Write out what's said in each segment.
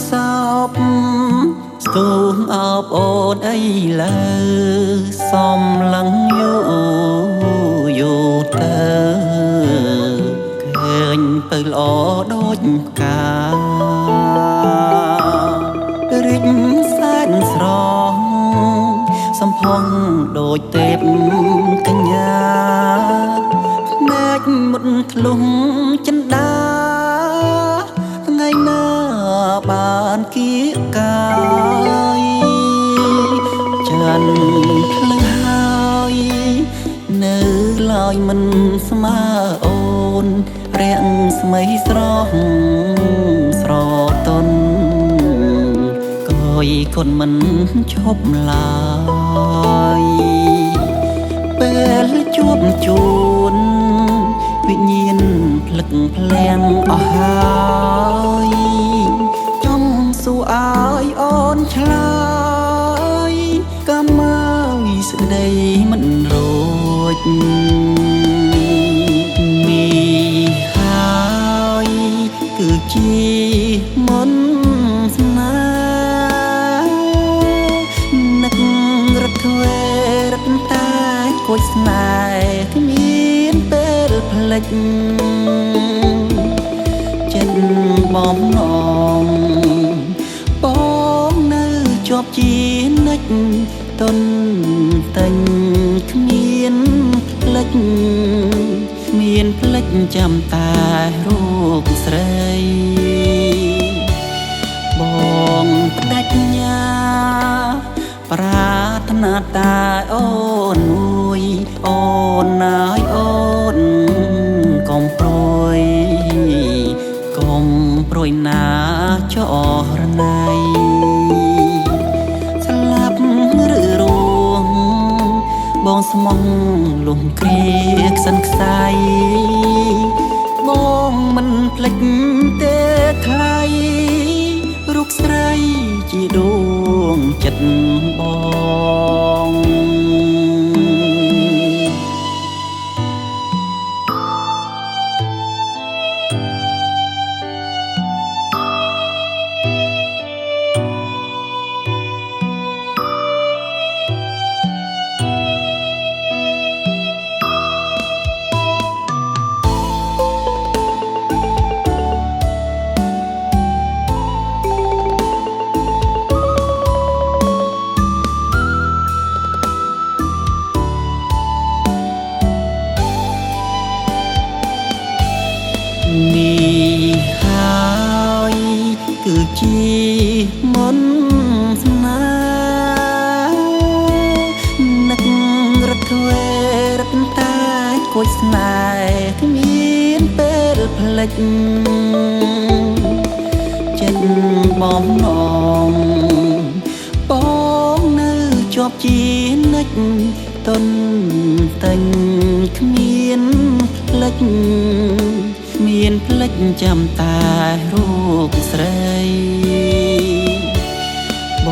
សោបស្ទូងអបអូនអីលើសំឡឹងយូរទៅឃើញទៅល្អដូចផ្ការិចសែនស្រងសំផង់ដូចទេពកញ្ញាភ្នែកមុតធ្លុះចិន្តាថ្ងៃណាបានគៀកកាយចាន់ភ្លឺហើយនៅឡើយមិនស្មើអូនរាំងស្មីស្រស់ស្រទន់កយកូនមិនឈប់ឡើយពេលជួបជួនវិញ្ញាណភ្លឹកភ្លាំងអស់ហើយចង់សួរឲ្យអូនឆ្លើយក៏មកស្ដីមិនរួចមីហើយគឺជាមុនស្នេហ៍នឹករត់ធ្វេរត់តែគួចស្នេហ៍គ្មានពេលផ្លេចចិត្តបំណងបងនៅជាប់ជានិច្ចទុនតែញគ្មានផ្លេចមានផ្លេចចាំតែរូបស្រីបងផ្ដាច់ញាប្រាថ្នាតែអូនមួយអូនណាយអូនកុំព្រួយកុំព្រួយណាចរណៃស្លាប់ឬរួងបងស្មងលំគ្រាខ្សិនខ្សៃបងមិនភ្លេចទេថ្លៃរូបស្រីជាដួងចិត្តបងនេះហើយគឺជាមុនស្នេហ៍នឹករត់ធ្វេរត់តែគួចស្នេហ៍គ្មានពេលផ្លេចចិត្តបំណងបងនៅជាប់ជានិច្ចទុនតែញគ្មានផ្លេចមានផ្លេចចាំតែរូបស្រីប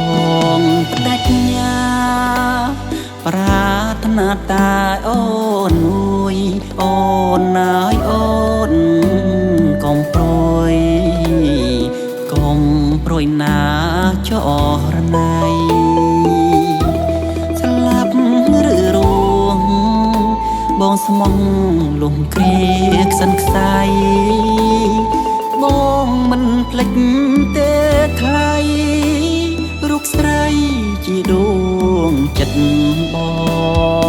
ងផ្ដាច់ញាប្រាថ្នាតែអូនមួយអូនណាយអូនកុំព្រួយកុំព្រួយណាចរណៃស្លាប់ឬរួងបងស្មងលំគ្រាខ្សិនខ្សៃបងមិនភ្លេចទេថ្លៃរូបស្រីជាដួងចិត្តបង